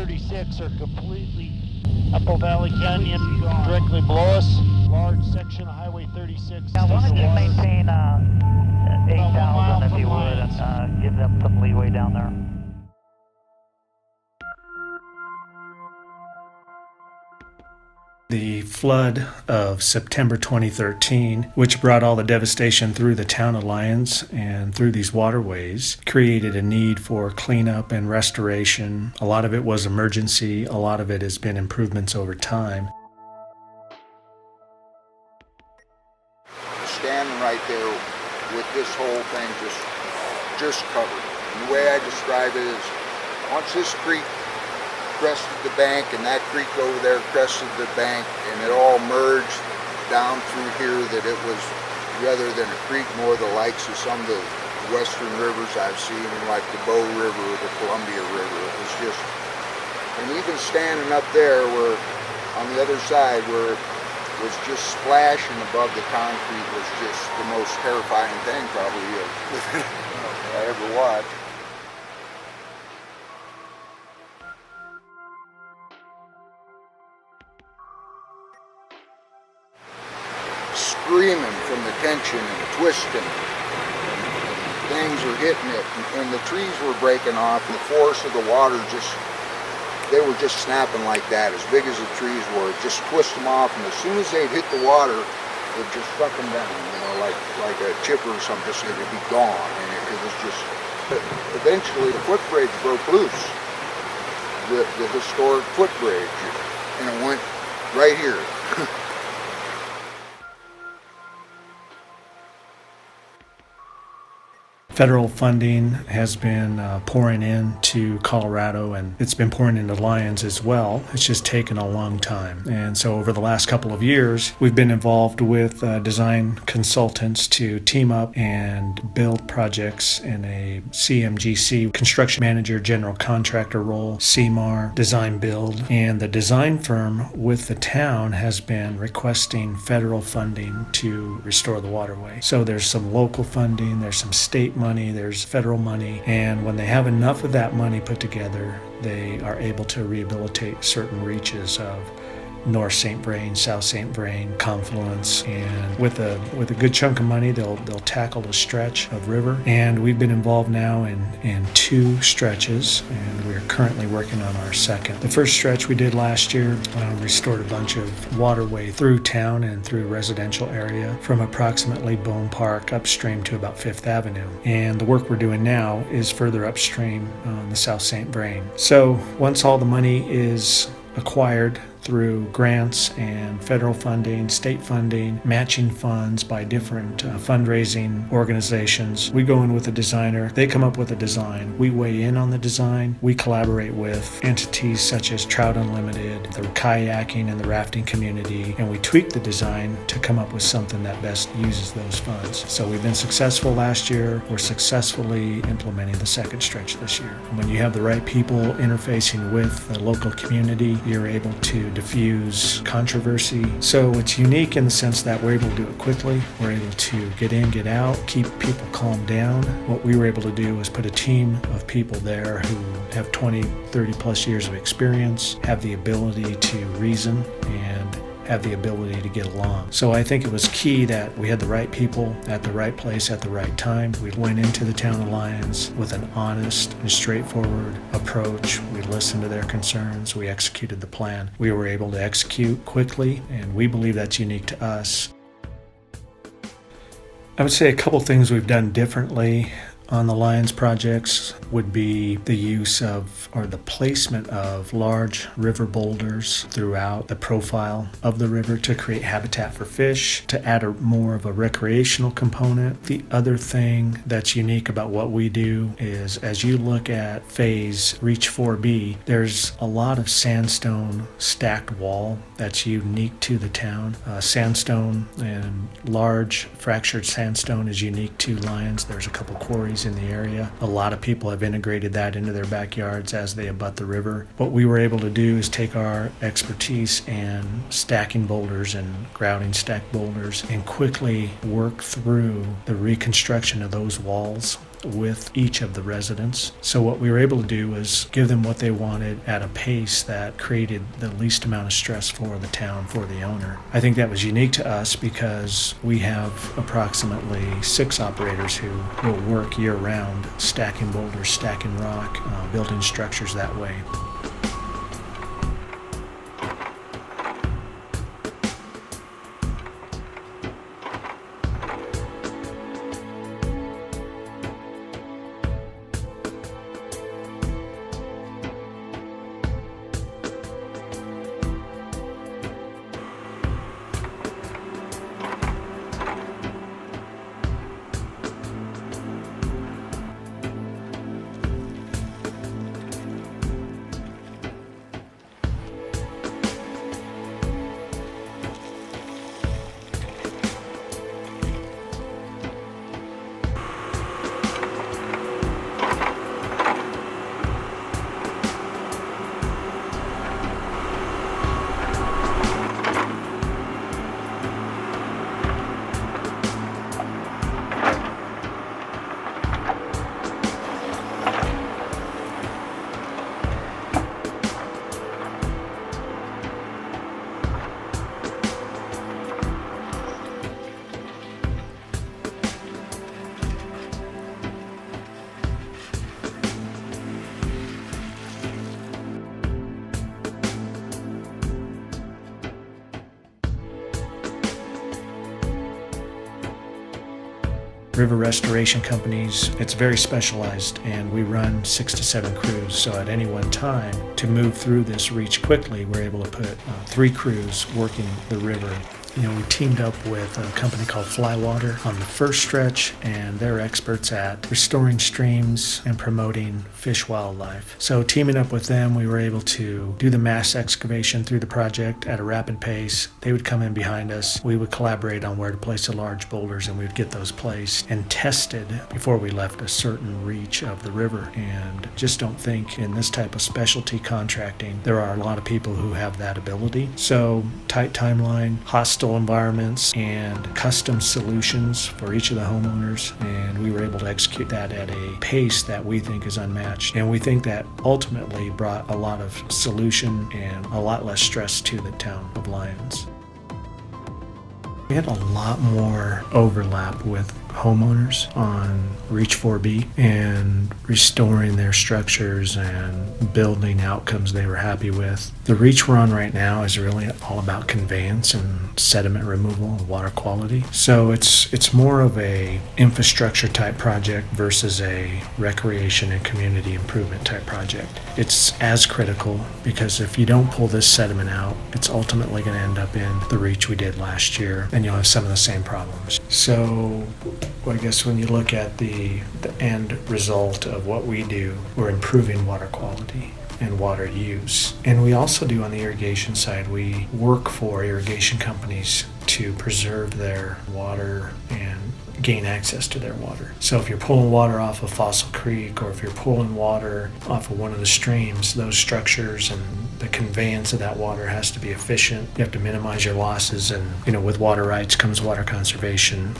36 are completely Apple Valley Canyon directly below us. Large section of Highway 36. Now, why don't you maintain 8,000 if you would, and give them some leeway down there. The flood of September 2013, which brought all the devastation through the town of Lyons and through these waterways, created a need for cleanup and restoration. A lot of it was emergency, a lot of it has been improvements over time. Standing right there with this whole thing just covered. And the way I describe it is, once this creek crested the bank and that creek over there crested the bank and it all merged down through here, that it was, rather than a creek, more the likes of some of the western rivers I've seen, like the Bow River or the Columbia River. It was just, and even standing up there where, on the other side where it was just splashing above the concrete, was just the most terrifying thing probably I ever watched. Screaming from the tension and the twisting, and things were hitting it, and the trees were breaking off, and the force of the water they were just snapping like that, as big as the trees were. It just twist them off, and as soon as they'd hit the water, it just suck them down, like a chipper or something, just it'd be gone, and it was just, eventually the footbridge broke loose, the historic footbridge, and it went right here. Federal funding has been pouring into Colorado, and it's been pouring into Lyons as well. It's just taken a long time. And so over the last couple of years, we've been involved with design consultants to team up and build projects in a CMGC, construction manager, general contractor role, CMAR, design build. And the design firm with the town has been requesting federal funding to restore the waterway. So there's some local funding, there's some state money, there's federal money, and when they have enough of that money put together, they are able to rehabilitate certain reaches of North St. Vrain, South St. Vrain, confluence, and with a good chunk of money, they'll tackle a stretch of river. And we've been involved now in 2 stretches, and we're currently working on our second. The first stretch we did last year restored a bunch of waterway through town and through residential area from approximately Bone Park upstream to about 5th Avenue. And the work we're doing now is further upstream on the South St. Vrain. So once all the money is acquired through grants and federal funding, state funding, matching funds by different fundraising organizations. We go in with a designer, they come up with a design, we weigh in on the design, we collaborate with entities such as Trout Unlimited, the kayaking and the rafting community, and we tweak the design to come up with something that best uses those funds. So we've been successful last year, we're successfully implementing the second stretch this year. And when you have the right people interfacing with the local community, you're able to diffuse controversy. So it's unique in the sense that we're able to do it quickly. We're able to get in, get out, keep people calmed down. What we were able to do was put a team of people there who have 20, 30 plus years of experience, have the ability to reason, and have the ability to get along. So I think it was key that we had the right people at the right place at the right time. We went into the town of Lyons with an honest and straightforward approach. We listened to their concerns. We executed the plan. We were able to execute quickly, and we believe that's unique to us. I would say a couple things we've done differently on the Lyons projects would be the use of, or the placement of, large river boulders throughout the profile of the river to create habitat for fish, to add more of a recreational component. The other thing that's unique about what we do is, as you look at phase Reach 4B, there's a lot of sandstone stacked wall that's unique to the town. Sandstone and large fractured sandstone is unique to Lyons. There's a couple quarries in the area. A lot of people have integrated that into their backyards as they abut the river. What we were able to do is take our expertise in stacking boulders and grouting stacked boulders and quickly work through the reconstruction of those walls with each of the residents. So what we were able to do was give them what they wanted at a pace that created the least amount of stress for the town, for the owner. I think that was unique to us because we have approximately 6 operators who will work year-round, stacking boulders, stacking rock, building structures that way. River restoration companies, it's very specialized, and we run 6 to 7 crews. So at any one time, to move through this reach quickly, we're able to put 3 crews working the river. We teamed up with a company called Flywater on the first stretch, and they're experts at restoring streams and promoting fish wildlife. So teaming up with them, we were able to do the mass excavation through the project at a rapid pace. They would come in behind us. We would collaborate on where to place the large boulders, and we would get those placed and tested before we left a certain reach of the river. And just don't think in this type of specialty contracting, there are a lot of people who have that ability. So tight timeline, hostile environments, and custom solutions for each of the homeowners, and we were able to execute that at a pace that we think is unmatched, and we think that ultimately brought a lot of solution and a lot less stress to the town of Lyons. We had a lot more overlap with homeowners on Reach 4B and restoring their structures and building outcomes they were happy with. The reach we're on right now is really all about conveyance and sediment removal and water quality. So it's more of a infrastructure type project versus a recreation and community improvement type project. It's as critical because if you don't pull this sediment out, it's ultimately going to end up in the reach we did last year, and you'll have some of the same problems. So I guess when you look at the end result of what we do, we're improving water quality and water use. And we also do on the irrigation side, we work for irrigation companies to preserve their water and gain access to their water. So if you're pulling water off of Fossil Creek, or if you're pulling water off of one of the streams, those structures and the conveyance of that water has to be efficient. You have to minimize your losses, and with water rights comes water conservation.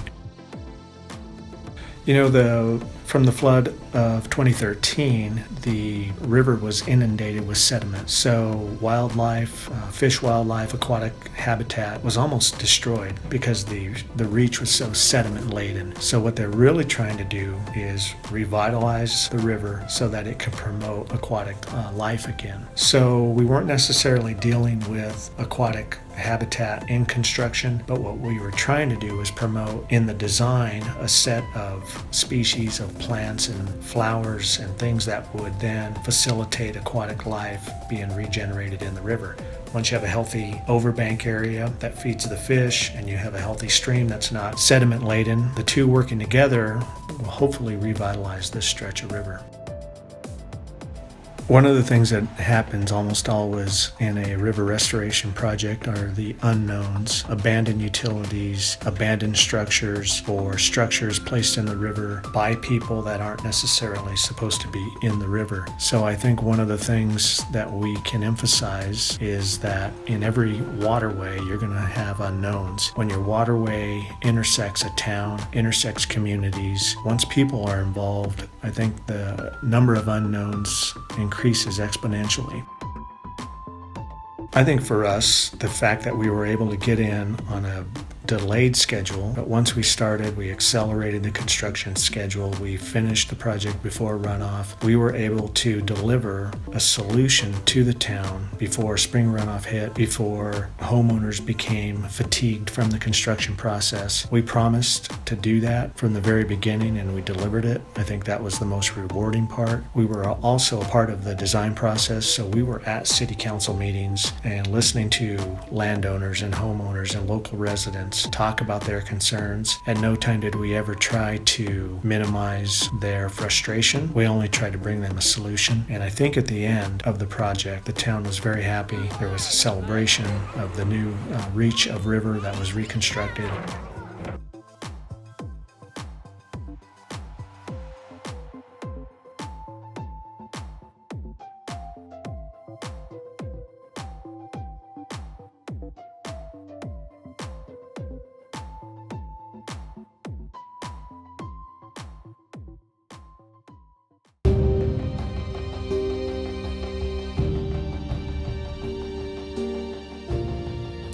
From the flood of 2013, the river was inundated with sediment. So wildlife, fish wildlife, aquatic habitat was almost destroyed because the reach was so sediment laden. So what they're really trying to do is revitalize the river so that it can promote aquatic life again. So we weren't necessarily dealing with aquatic habitat in construction, but what we were trying to do was promote in the design a set of species of plants and flowers and things that would then facilitate aquatic life being regenerated in the river. Once you have a healthy overbank area that feeds the fish, and you have a healthy stream that's not sediment laden, the two working together will hopefully revitalize this stretch of river. One of the things that happens almost always in a river restoration project are the unknowns, abandoned utilities, abandoned structures, or structures placed in the river by people that aren't necessarily supposed to be in the river. So I think one of the things that we can emphasize is that in every waterway, you're going to have unknowns. When your waterway intersects a town, intersects communities, once people are involved, I think the number of unknowns increases exponentially. I think for us, the fact that we were able to get in on a delayed schedule, but once we started, we accelerated the construction schedule. We finished the project before runoff. We were able to deliver a solution to the town before spring runoff hit, before homeowners became fatigued from the construction process. We promised to do that from the very beginning, and we delivered it. I think that was the most rewarding part. We were also a part of the design process, so we were at city council meetings and listening to landowners and homeowners and local residents talk about their concerns. At no time did we ever try to minimize their frustration. We only tried to bring them a solution. And I think at the end of the project, the town was very happy. There was a celebration of the new reach of river that was reconstructed.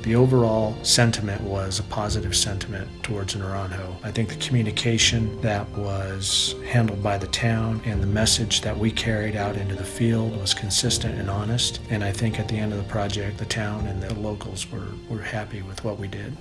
The overall sentiment was a positive sentiment towards Naranjo. I think the communication that was handled by the town and the message that we carried out into the field was consistent and honest. And I think at the end of the project, the town and the locals were happy with what we did.